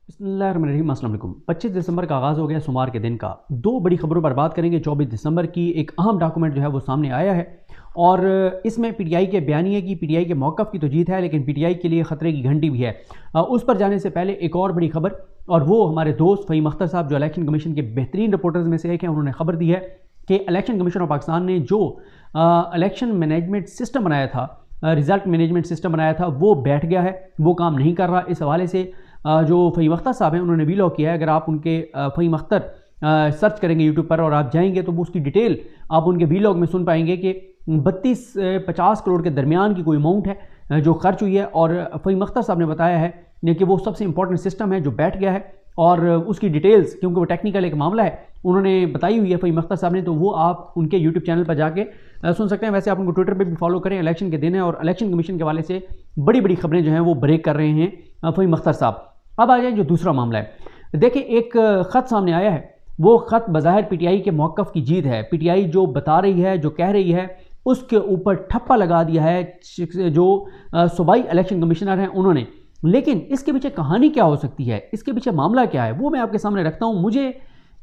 बिस्मिल्लाहिर्रहमानिर्रहीम। अस्सलाम वालेकुम। 25 दिसंबर का आगाज़ हो गया सोमवार के दिन का। दो बड़ी खबरों पर बात करेंगे। 24 दिसंबर की एक अहम डॉक्यूमेंट जो है वो सामने आया है और इसमें पीटीआई के बयानिए की, पीटीआई के मौक़िफ़ की तो जीत है, लेकिन पीटीआई के लिए ख़तरे की घंटी भी है। उस पर जाने से पहले एक और बड़ी खबर, और वो हमारे दोस्त फ़हीम अख्तर साहब जो इलेक्शन कमीशन के बेहतरीन रिपोर्टर्स में से एक हैं, उन्होंने खबर दी है कि इलेक्शन कमीशन ऑफ पाकिस्तान ने जो इलेक्शन मैनेजमेंट सिस्टम बनाया था, रिज़ल्ट मैनेजमेंट सिस्टम बनाया था, वो बैठ गया है, वो काम नहीं कर रहा। इस हवाले से जो फ़हीम अख्तर साहब हैं उन्होंने वीलॉग किया है। अगर आप उनके फ़हीम अख्तर सर्च करेंगे यूट्यूब पर और आप जाएंगे तो उसकी डिटेल आप उनके वीलॉग में सुन पाएंगे कि 32 से 50 करोड़ के दरमियान की कोई अमाउंट है जो खर्च हुई है। और फ़हीम अख्तर साहब ने बताया है कि वो सबसे इंपॉर्टेंट सिस्टम है जो बैठ गया है, और उसकी डिटेल्स, क्योंकि वो टेक्निकल एक मामला है, उन्होंने बताई हुई है फ़हीम अख्तर साहब ने, तो वो आप उनके यूट्यूब चैनल पर जाके सुन सकते हैं। वैसे आप उनको ट्विटर पे भी फॉलो करें। इलेक्शन के दिन है और इलेक्शन कमीशन के हवाले से बड़ी बड़ी खबरें जो हैं वो ब्रेक कर रहे हैं फ़हीम अख्तर साहब। अब आ जाए जो दूसरा मामला है। देखिए, एक ख़त सामने आया है, वो ख़त बज़ाहिर पीटीआई के मौक़िफ़ की जीत है। पीटीआई जो बता रही है, जो कह रही है, उसके ऊपर ठप्पा लगा दिया है जो सूबाई इलेक्शन कमिश्नर हैं उन्होंने। लेकिन इसके पीछे कहानी क्या हो सकती है, इसके पीछे मामला क्या है, वो मैं आपके सामने रखता हूँ। मुझे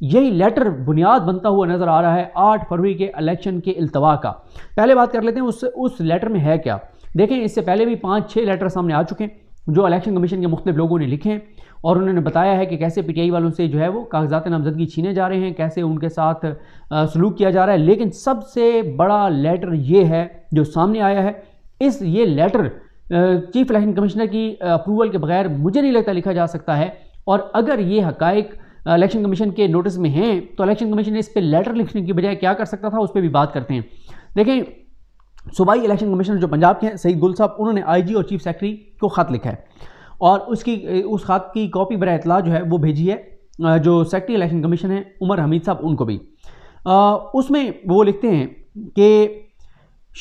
यही लेटर बुनियाद बनता हुआ नज़र आ रहा है 8 फरवरी के इलेक्शन के इल्तवा का। पहले बात कर लेते हैं उस लेटर में है क्या। देखें, इससे पहले भी 5-6 लेटर सामने आ चुके हैं जो इलेक्शन कमीशन के मुख्तलिफ लोगों ने लिखे हैं, और उन्होंने बताया है कि कैसे पीटीआई वालों से जो है वो कागजात नामजदगी छीने जा रहे हैं, कैसे उनके साथ सलूक किया जा रहा है। लेकिन सबसे बड़ा लेटर ये है जो सामने आया है। ये लेटर चीफ इलेक्शन कमिश्नर की अप्रूवल के बगैर मुझे नहीं लगता लिखा जा सकता है, और अगर ये हकायक इलेक्शन कमीशन के नोटिस में हैं तो इलेक्शन कमीशन ने इस पर लेटर लिखने की बजाय क्या कर सकता था, उस पर भी बात करते हैं। देखें, सूबाई इलेक्शन कमिश्नर जो पंजाब के हैं सईद गुल साहब, उन्होंने आईजी और चीफ सेक्रेटरी को ख़त लिखा है, और उस ख़त की कॉपी बराए इत्तला जो है वो भेजी है जो सेक्रेटरी इलेक्शन कमीशन है उमर हमीद साहब, उनको भी। उसमें वो लिखते हैं कि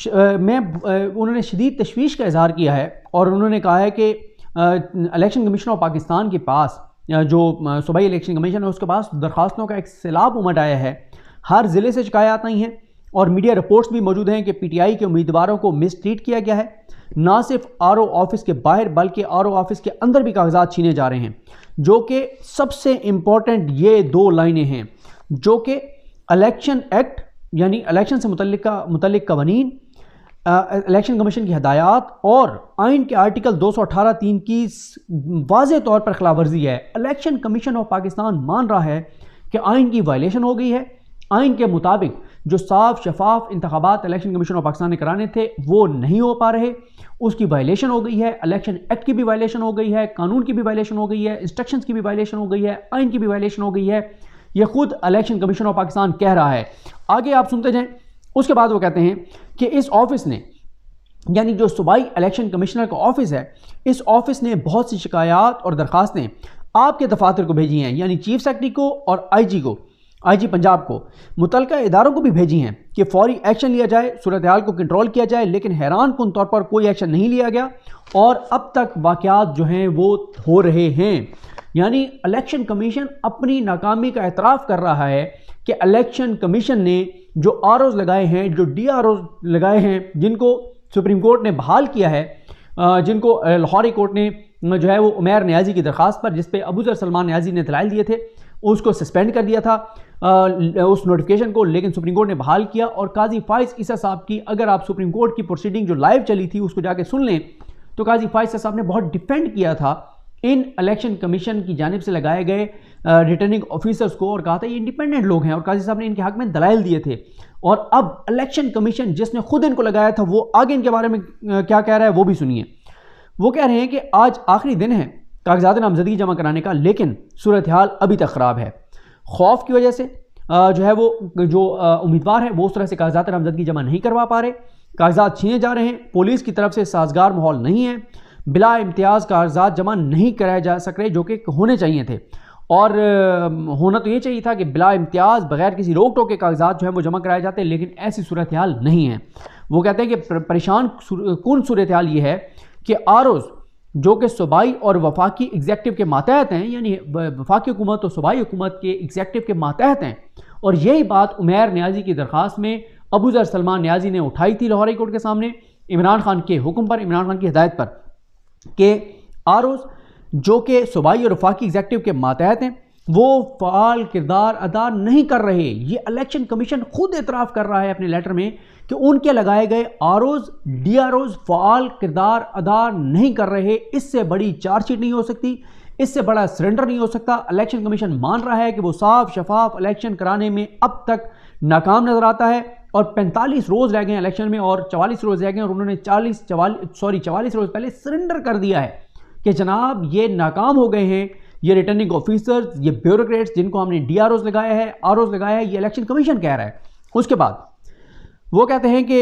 उन्होंने शदीद तशवीश का इजहार किया है, और उन्होंने कहा है कि इलेक्शन कमीशन ऑफ पाकिस्तान के पास, जो सूबाई इलेक्शन कमीशन है उसके पास दरख्वास्तों का एक सैलाब उमड़ आया है। हर ज़िले से शिकायत आई हैं और मीडिया रिपोर्ट्स भी मौजूद हैं कि पीटीआई के उम्मीदवारों को मिसट्रीट किया गया है। ना सिर्फ आरओ ऑफिस के बाहर बल्कि आरओ ऑफिस के अंदर भी कागजात छीने जा रहे हैं, जो कि सबसे इम्पॉर्टेंट ये 2 लाइनें हैं जो कि इलेक्शन एक्ट यानी इलेक्शन से मुतल्लिक कवानीन, इलेक्शन कमीशन की हदायत और आइन के आर्टिकल 218(3) की वाज़ेह तौर पर खिलाफवर्जी है। इलेक्शन कमीशन ऑफ पाकिस्तान मान रहा है कि आइन की वायलेशन हो गई है। आइन के मुताबिक जो साफ शफाफ इंतखाबात इलेक्शन कमीशन ऑफ पाकिस्तान ने कराने थे वो नहीं हो पा रहे, उसकी वायलेशन हो गई है। इलेक्शन एक्ट की भी वायलेशन हो गई है, कानून की भी वायलेशन हो गई है, इंस्ट्रक्शंस की भी वायलेशन हो गई है, आइन की भी वायलेशन हो गई है। ये खुद इलेक्शन कमीशन ऑफ पाकिस्तान कह रहा है। आगे आप सुनते जाएं। उसके बाद वो कहते हैं कि इस ऑफिस ने, यानी जो सूबाई इलेक्शन कमिश्नर का ऑफिस है, इस ऑफिस ने बहुत सी शिकायत और दरखास्तें आपके दफातर को भेजी हैं, यानी चीफ सेक्रेटरी को और आईजी पंजाब को, मुतलका इदारों को भी भेजी हैं कि फौरी एक्शन लिया जाए, सूरत हाल को कंट्रोल किया जाए। लेकिन हैरान कुन तौर पर कोई एक्शन नहीं लिया गया और अब तक वाक़यात जो हैं वो हो रहे हैं। यानी इलेक्शन कमीशन अपनी नाकामी का एतराफ़ कर रहा है कि इलेक्शन कमीशन ने जो आरओज़ लगाए हैं, जो डीआरओज़ लगाए हैं, जिनको सुप्रीम कोर्ट ने बहाल किया है, जिनको लाहौरी कोर्ट ने जो है वो उमैर नियाज़ी की दरख्वास्त पर, जिस पे अबूज़र सलमान नियाज़ी ने दलाइल दिए थे, उसको सस्पेंड कर दिया था उस नोटिफिकेशन को, लेकिन सुप्रीम कोर्ट ने बहाल किया। और काजी फाइज ईसा साहब की, अगर आप सुप्रीम कोर्ट की प्रोसीडिंग जो लाइव चली थी उसको जाके सुन लें, तो काजी फाइज साहब ने बहुत डिफेंड किया था इन इलेक्शन कमीशन की जानिब से लगाए गए रिटर्निंग ऑफिसर्स को, और कहा था ये इंडिपेंडेंट लोग हैं, और काजी साहब ने इनके हक में दलाइल दिए थे। और अब इलेक्शन कमीशन जिसने खुद इनको लगाया था वो आगे इनके बारे में क्या कह रहा है वो भी सुनिए। वो कह रहे हैं कि आज आखिरी दिन है कागजात नामजदगी जमा कराने का, लेकिन सूरत हाल अभी तक ख़राब है। खौफ की वजह से जो है वो जो उम्मीदवार है वो उस तरह से कागजात नामजदगी जमा नहीं करवा पा रहे, कागजात छीने जा रहे हैं, पुलिस की तरफ से साजगार माहौल नहीं है, बिला इम्तियाज़ कागजात जमा नहीं कराए जा सक रहे जो कि होने चाहिए थे। और होना तो ये चाहिए था कि बिला इम्तियाज़ बगैर किसी रोक टोक के कागजात जो है वो जमा कराए जाते, लेकिन ऐसी सूरत हाल नहीं है। वो कहते हैं कि परेशान कौन सूरत हाल ये है कि आरओज़ जो कि सूबाई और वफाकी एग्जेक्टिव के मातहत हैं, यानी वफाकी हुकूमत और सूबाई हुकूमत के एग्जेक्टिव के मातहत हैं, और यही बात उमैर नियाज़ी की दरख्वास्त में अबूज़र सलमान नियाज़ी ने उठाई थी लाहौरी कोर्ट के सामने, इमरान खान के हुक्म पर, इमरान खान की हिदायत पर, कि आरओज़ जो कि सूबाई और वफाकी एग्जेक्टिव के मातहत हैं, वो फ़ाल किरदार अदा नहीं कर रहे। ये इलेक्शन कमीशन खुद एतराफ़ कर रहा है अपने लेटर में कि उनके लगाए गए आरओज़ DROs फ़ाल किरदार अदा नहीं कर रहे। इससे बड़ी चार्जशीट नहीं हो सकती, इससे बड़ा सरेंडर नहीं हो सकता। इलेक्शन कमीशन मान रहा है कि वो साफ शफाफ इलेक्शन कराने में अब तक नाकाम नजर आता है और 45 रोज़ रह गए हैं इलेक्शन में और 44 रोज़ रह गए और उन्होंने 44 रोज़ पहले सरेंडर कर दिया है कि जनाब ये नाकाम हो गए हैं, ये रिटर्निंग ऑफिसर्स, ये ब्यूरोक्रेट्स जिनको हमने DROs लगाया है, ROs लगाया है, ये इलेक्शन कमीशन कह रहा है। उसके बाद वो कहते हैं कि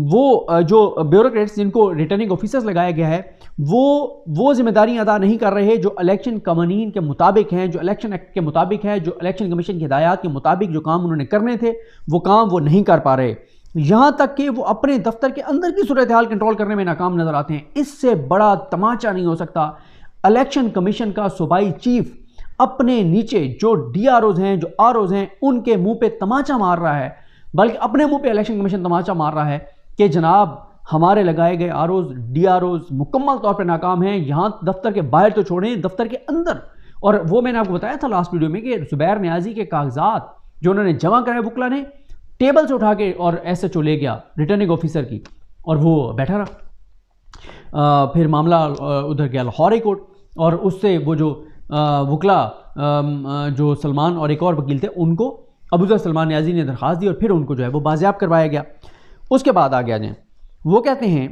वो जो ब्यूरोक्रेट्स जिनको रिटर्निंग ऑफिसर्स लगाया गया है वो जिम्मेदारी अदा नहीं कर रहे जो इलेक्शन कवानीन के मुताबिक हैं, जो इलेक्शन एक्ट के मुताबिक है, जो इलेक्शन कमीशन की हिदायत के मुताबिक जो काम उन्होंने करने थे वो काम वो नहीं कर पा रहे। यहाँ तक कि वो अपने दफ्तर के अंदर की सूरत हाल कंट्रोल करने में नाकाम नजर आते हैं। इससे बड़ा तमाचा नहीं हो सकता। इलेक्शन कमीशन का सूबाई चीफ अपने नीचे जो DROs हैं, जो ROs हैं, उनके मुंह पे तमाचा मार रहा है, बल्कि अपने मुंह पे इलेक्शन कमीशन तमाचा मार रहा है कि जनाब हमारे लगाए गए ROs DROs मुकम्मल तौर पे नाकाम हैं। यहाँ दफ्तर के बाहर तो छोड़ें, दफ्तर के अंदर। और वो मैंने आपको बताया था लास्ट वीडियो में कि जुबैर नियाजी के कागजात जो उन्होंने जमा कराए वकला ने, टेबल से उठा के और SHO ले गया रिटर्निंग ऑफिसर की और वो बैठा रहा। फिर मामला उधर गया लाहौर हाई कोर्ट और उससे वो जो वकला जो सलमान और एक और वकील थे उनको अबूज़र सलमान नियाजी ने दरख्वास्त दी और फिर उनको जो है वो बाजियाब करवाया गया। उसके बाद आ गया जाए, वो कहते हैं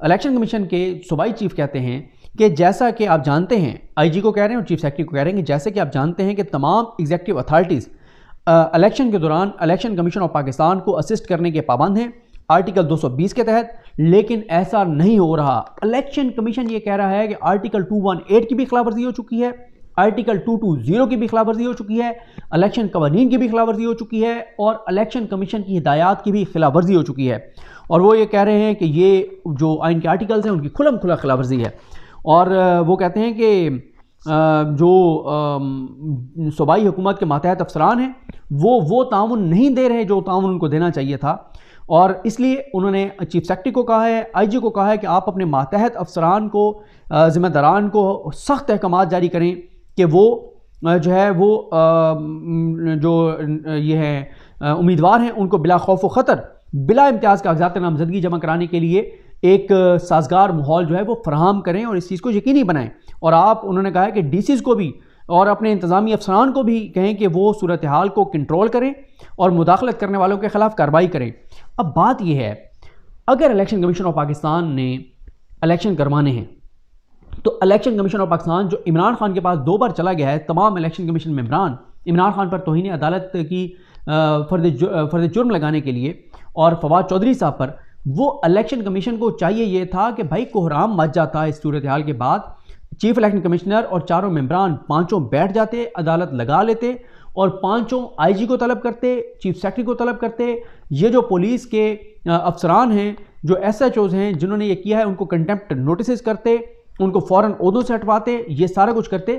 इलेक्शन कमीशन के सूबाई चीफ कहते हैं कि जैसा कि आप जानते हैं, IG को कह रहे हैं और चीफ सेक्रेटरी को कह रहे हैं कि जैसे कि आप जानते हैं कि तमाम एग्जीक्यूटिव अथॉरिटीज़ इलेक्शन के दौरान इलेक्शन कमीशन ऑफ पाकिस्तान को असिस्ट करने के पाबंद हैं आर्टिकल 220 के तहत, लेकिन ऐसा नहीं हो रहा। इलेक्शन कमीशन ये कह रहा है कि आर्टिकल 218 की भी खिलाफवर्जी हो चुकी है, आर्टिकल 220 की भी खिलाफवर्जी हो चुकी है, इलेक्शन कवानीन की भी खिलाफवर्जी हो चुकी है और इलेक्शन कमीशन की हिदायत की भी खिलाफवर्जी हो चुकी है। और वो ये कह रहे हैं कि ये जो आइन के आर्टिकल्स हैं उनकी खुलम खुला खिलाफवर्जी है। और वो कहते हैं कि जो सूबाई हुकूमत के मातहत अफसरान हैं वो ताउन नहीं दे रहे जो ताउन उनको देना चाहिए था, और इसलिए उन्होंने चीफ सेक्रेटरी को कहा है, IG को कहा है कि आप अपने मातहत अफसरान को, ज़िम्मेदारान को सख्त अहकाम जारी करें कि वो जो है वो जो ये है उम्मीदवार हैं उनको बिला खौफ व ख़तर बिला इम्तियाज़ कागजात नामजदगी जमा कराने के लिए एक साजगार माहौल जो है वो फराहम करें और इस चीज़ को यकीनी बनाएं। और आप उन्होंने कहा है कि DCs को भी और अपने इंतज़ामी अफसरान को भी कहें कि वो सूरत हाल को कंट्रोल करें और मुदाखलत करने वालों के ख़िलाफ़ कार्रवाई करें। अब बात यह है, अगर इलेक्शन कमीशन ऑफ पाकिस्तान ने इलेक्शन करवाने हैं तो इलेक्शन कमीशन ऑफ पाकिस्तान जो इमरान खान के पास 2 बार चला गया है, तमाम इलेक्शन कमीशन मेंबरान इमरान खान पर तौहीन अदालत की फर्द जुर्म लगाने के लिए और फवाद चौधरी साहब पर, वो इलेक्शन कमीशन को चाहिए ये था कि भाई कोहराम मच जाता इस सूरत हाल के बाद, चीफ इलेक्शन कमिश्नर और चारों मेंबरान पांचों बैठ जाते, अदालत लगा लेते और पांचों IG को तलब करते, चीफ सेक्रेटरी को तलब करते, ये जो पुलिस के अफसरान हैं, जो SHOs हैं जिन्होंने ये किया है उनको कंटेम्प्ट नोटिस करते, उनको फ़ौरन ओहदों से हटवाते, ये सारा कुछ करते।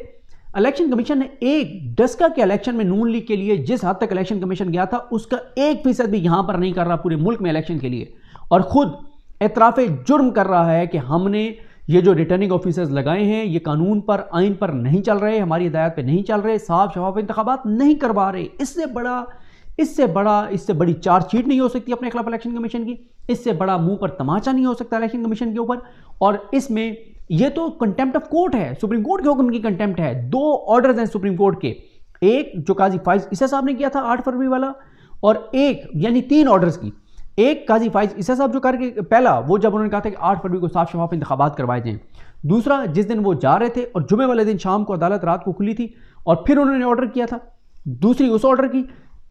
इलेक्शन कमीशन ने 1% के इलेक्शन में नून लीग के लिए जिस हद तक इलेक्शन कमीशन गया था उसका 1% भी यहाँ पर नहीं कर रहा पूरे मुल्क में इलेक्शन के लिए, और ख़ुद एतराफ़े जुर्म कर रहा है कि हमने ये जो रिटर्निंग ऑफिसर्स लगाए हैं ये कानून पर, आइन पर नहीं चल रहे, हमारी हिदायत पे नहीं चल रहे, साफ शफाफ इंतखाबात नहीं करवा रहे। इससे बड़ी चार्जशीट नहीं हो सकती अपने खिलाफ इलेक्शन कमीशन की, इससे बड़ा मुंह पर तमाचा नहीं हो सकता इलेक्शन कमीशन के ऊपर। और इसमें ये तो कंटेम्प्ट ऑफ कोर्ट है, सुप्रीम कोर्ट के हुक्म की कंटेम्प्ट है। 2 ऑर्डर्स हैं सुप्रीम कोर्ट के, एक जो काजी फाइज ईसा साहब ने किया था 8 फरवरी वाला, और एक यानी 3 ऑर्डर्स की, एक काजी फाइज ईसा साहब जो करके, पहला वो जब उन्होंने कहा था कि 8 फरवरी को साफ शफाफ इंतखाबात करवाए जाएं, दूसरा जिस दिन वो जा रहे थे और जुमे वाले दिन शाम को अदालत रात को खुली थी और फिर उन्होंने ऑर्डर किया था, दूसरी उस ऑर्डर की,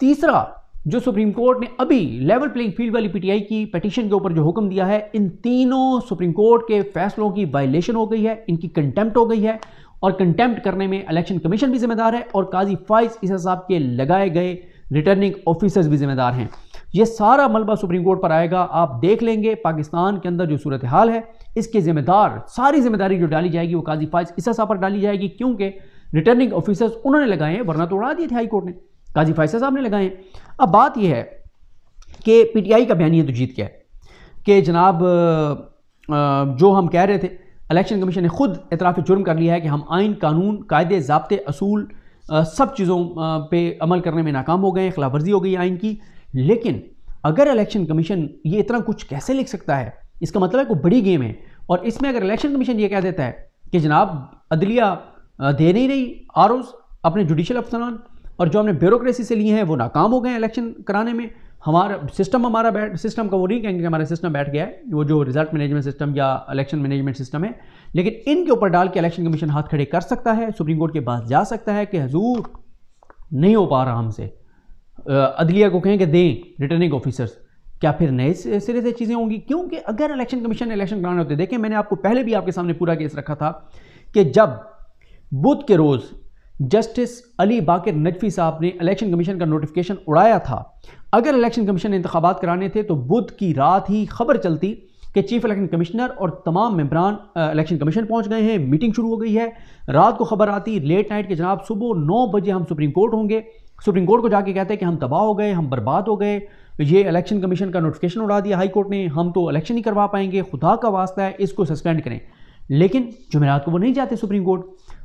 तीसरा जो सुप्रीम कोर्ट ने अभी लेवल प्लेइंग फील्ड वाली PTI की पिटीशन के ऊपर जो हुक्म दिया है, इन तीनों सुप्रीम कोर्ट के फैसलों की वायलेशन हो गई है, इनकी कंटेम्प्ट हो गई है, और कंटेम्प्ट करने में इलेक्शन कमीशन भी जिम्मेदार है और काजी फाइज ईसा साहब के लगाए गए रिटर्निंग ऑफिसर्स भी जिम्मेदार हैं। ये सारा मलबा सुप्रीम कोर्ट पर आएगा, आप देख लेंगे पाकिस्तान के अंदर जो सूरत हाल है, इसके जिम्मेदार, सारी जिम्मेदारी जो डाली जाएगी वो काजी फाइज ईसा साहब पर डाली जाएगी, क्योंकि रिटर्निंग ऑफिसर्स उन्होंने लगाए हैं, वरना तो उड़ा दिए थे हाई कोर्ट ने, काजी फाइज साहब ने लगाए हैं। अब बात यह है कि PTI का बयानिया तो जीत गया है कि जनाब जो हम कह रहे थे इलेक्शन कमीशन ने खुद एतराफ़ जुर्म कर लिया है कि हम आइन, कानून, कायदे, ज़ाब्ते, असूल सब चीज़ों पे अमल करने में नाकाम हो गए हैं, खिलाफ वर्जी हो गई आइन की। लेकिन अगर इलेक्शन कमीशन ये इतना कुछ कैसे लिख सकता है, इसका मतलब है कोई बड़ी गेम है। और इसमें अगर इलेक्शन कमीशन ये कह देता है कि जनाब अदलिया दे नहीं रही आरोज़ अपने जुडिशल अफसरान, और जो हमने ब्यूरोक्रेसी से लिए हैं वो नाकाम हो गए इलेक्शन कराने में, हमारा सिस्टम का वो नहीं कहेंगे कि हमारा सिस्टम बैठ गया है, वो जो रिजल्ट मैनेजमेंट सिस्टम या इलेक्शन मैनेजमेंट सिस्टम है, लेकिन इनके ऊपर डाल के इलेक्शन कमीशन हाथ खड़े कर सकता है, सुप्रीम कोर्ट के पास जा सकता है कि हजूर नहीं हो पा रहा हमसे, अदलिया को कहें कि दें रिटर्निंग ऑफिसर्स। क्या फिर नए सिरे से चीज़ें होंगी? क्योंकि अगर इलेक्शन कमीशन ने इलेक्शन कराने होते, देखें मैंने आपको पहले भी आपके सामने पूरा केस रखा था कि जब बुध के रोज़ जस्टिस अली बाकिर नजफी साहब ने इलेक्शन कमीशन का नोटिफिकेशन उड़ाया था, अगर इलेक्शन कमीशन ने इंतखाबात कराने थे तो बुध की रात ही खबर चलती कि चीफ इलेक्शन कमिश्नर और तमाम मेंबरान इलेक्शन कमीशन पहुंच गए हैं, मीटिंग शुरू हो गई है। रात को खबर आती लेट नाइट के जनाब सुबह 9 बजे हम सुप्रीम कोर्ट होंगे। सुप्रीम कोर्ट को जाके कहते हैं कि हम तबाह हो गए, हम बर्बाद हो गए, ये इलेक्शन कमीशन का नोटिफिकेशन उड़ा दिया हाई कोर्ट ने, हम तो इलेक्शन नहीं करवा पाएंगे, खुदा का वास्ता है इसको सस्पेंड करें। लेकिन जुमेरात को वो नहीं जाते सुप्रीम कोर्ट,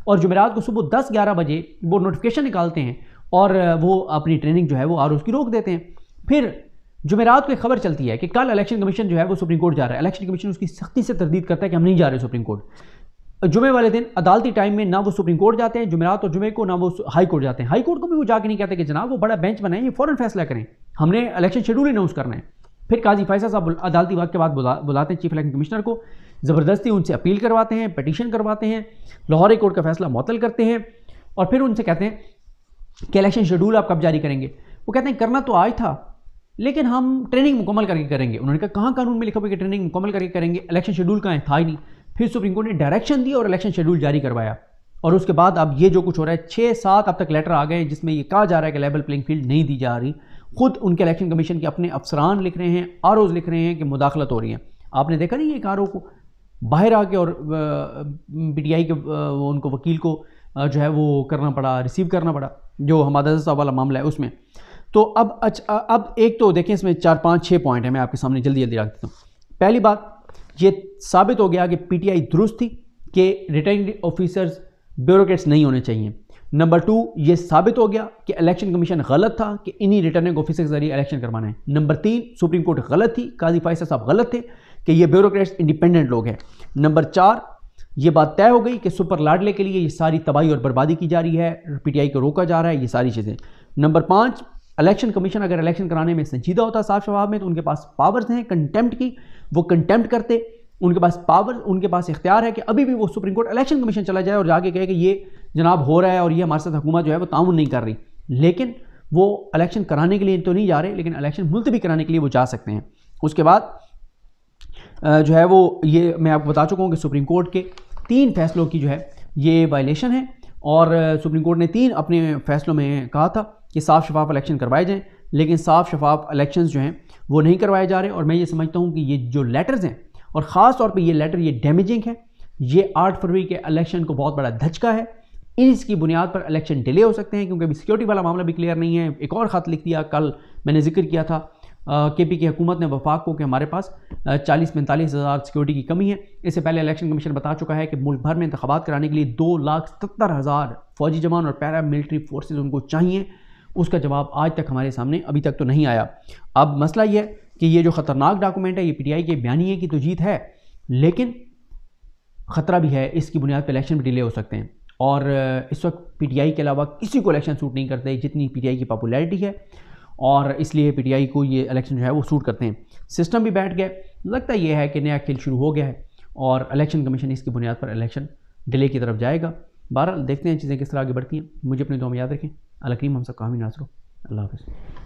और जुमेरात को सुबह 10-11 बजे वो नोटिफिकेशन निकालते हैं और वो अपनी ट्रेनिंग जो है वो उसकी रोक देते हैं। फिर जुमेरात को एक खबर चलती है कि कल इलेक्शन कमीशन जो है वो सुप्रीम कोर्ट जा रहा है। इलेक्शन कमीशन उसकी सख्ती से तरदीद करता है कि हम नहीं जा रहे सुप्रीम कोर्ट। जुमे वाले दिन अदालती टाइम में ना वो सुप्रीम कोर्ट जाते हैं जुमेरात और जुमे को, ना वो हाई कोर्ट जाते हैं। हाई कोर्ट को भी वो जाके नहीं कहते कि जनाब वो बड़ा बेंच बनाए, ये फ़ौरन फैसला करें, हमने इलेक्शन शेड्यूल अनाउंस करना है। फिर काजी फैसल साहब अदालती वक्त के बाद बुलाते हैं चीफ इलेक्शन कमिश्नर को, ज़बरदस्ती उनसे अपील करवाते हैं, पटिशन करवाते हैं, लाहौर हाई कोर्ट का फैसला मुअत्तल करते हैं और फिर उनसे कहते हैं कि इलेक्शन शेड्यूल आप कब जारी करेंगे। वो कहते हैं करना तो आज था लेकिन हम ट्रेनिंग मुकम्मल करके करेंगे। उन्होंने कहा कहाँ कानून में लिखा हुआ कि ट्रेनिंग मुकम्मल करके करेंगे, इलेक्शन शेड्यूल कहाँ है, था ही नहीं। फिर सुप्रीम कोर्ट ने डायरेक्शन दी और इलेक्शन शेड्यूल जारी करवाया। और उसके बाद अब ये जो कुछ हो रहा है, 6-7 अब तक लेटर आ गए जिसमें ये कहा जा रहा है कि लेवल प्लेइंग फील्ड नहीं दी जा रही। खुद उनके इलेक्शन कमीशन के अपने अफसरान लिख रहे हैं, आरओज लिख रहे हैं कि मुदाखलत हो रही है। आपने देखा नहीं एक आरओ को बाहर आके और पीटीआई के उनको वकील को जो है वो करना पड़ा, रिसीव करना पड़ा, जो हमादा साहब वाला मामला है उसमें। तो अब एक तो देखें इसमें 4-5-6 पॉइंट है, मैं आपके सामने जल्दी जल्दी रख देता हूँ। पहली बात, ये साबित हो गया कि पीटीआई दुरुस्त थी कि रिटर्निंग ऑफिसर्स ब्यूरोक्रेट्स नहीं होने चाहिए। नंबर 2, ये साबित हो गया कि इलेक्शन कमीशन गलत था कि इन्हीं रिटर्निंग ऑफिसर के जरिए इलेक्शन करवाना है। नंबर 3, सुप्रीम कोर्ट गलत थी, काजी फैसल साहब गलत थे कि ये ब्यूरोक्रेट्स इंडिपेंडेंट लोग हैं। नंबर 4, ये बात तय हो गई कि सुपर लाडले के लिए ये सारी तबाही और बर्बादी की जा रही है, पीटीआई को रोका जा रहा है, ये सारी चीज़ें। नंबर 5, इलेक्शन कमीशन अगर इलेक्शन कराने में संजीदा होता साफ शफाफ में तो उनके पास पावर्स हैं कंटेम्प्ट की, वो कंटेम्प्ट करते, उनके पास पावर, उनके पास इख्तियार है कि अभी भी वो सुप्रीम कोर्ट इलेक्शन कमीशन चला जाए और जाके कहे कि ये जनाब हो रहा है और ये हमारे साथ हुकूमत जो है वो ताउन नहीं कर रही। लेकिन वो इलेक्शन कराने के लिए तो नहीं जा रहे, लेकिन इलेक्शन मुलतवी कराने के लिए वो जा सकते हैं। उसके बाद जो है वो ये मैं आपको बता चुका हूँ कि सुप्रीम कोर्ट के 3 फैसलों की जो है ये वायलेशन है और सुप्रीम कोर्ट ने 3 अपने फैसलों में कहा था कि साफ़ शफाफ इलेक्शन करवाए जाएँ, लेकिन साफ़ शफाफ इलेक्शंस जो हैं वो नहीं करवाए जा रहे। और मैं ये समझता हूँ कि ये जो लेटर्स हैं और ख़ास तौर पे ये लेटर ये डैमेजिंग है, ये 8 फरवरी के इलेक्शन को बहुत बड़ा धचका है। इसकी बुनियाद पर इलेक्शन डिले हो सकते हैं क्योंकि अभी सिक्योरिटी वाला मामला भी क्लियर नहीं है। एक और ख़त लिख दिया, कल मैंने जिक्र किया था केपी की हुकूमत ने वफाक को कि हमारे पास 40-45 हज़ार सिक्योरिटी की कमी है। इससे पहले इलेक्शन कमीशन बता चुका है कि मुल्क भर में इंतखाबात कराने के लिए 2,70,000 फौजी जवान और पैरा मिलिट्री फोर्सेज उनको चाहिए। उसका जवाब आज तक हमारे सामने अभी तक तो नहीं आया। अब मसला ये है कि ये जो ख़तरनाक डॉक्यूमेंट है ये पीटीआई के बयानिए की तो जीत है, लेकिन ख़तरा भी है इसकी बुनियाद पर इलेक्शन भी डिले हो सकते हैं। और इस वक्त पीटीआई के अलावा किसी को इलेक्शन सूट नहीं करते जितनी पीटीआई की पॉपुलैरिटी है, और इसलिए पीटीआई को ये इलेक्शन जो है वो सूट करते हैं। सिस्टम भी बैठ गया, लगता ये है कि नया खेल शुरू हो गया है और इलेक्शन कमीशन इसकी बुनियाद पर इलेक्शन डिले की तरफ जाएगा। बहरहाल देखते हैं चीज़ें किस तरह आगे बढ़ती हैं। मुझे अपनी दुआ में याद रखें। अल्लाह करीम हम सब का हामी नासरो। अल्लाह हाफ़िज़।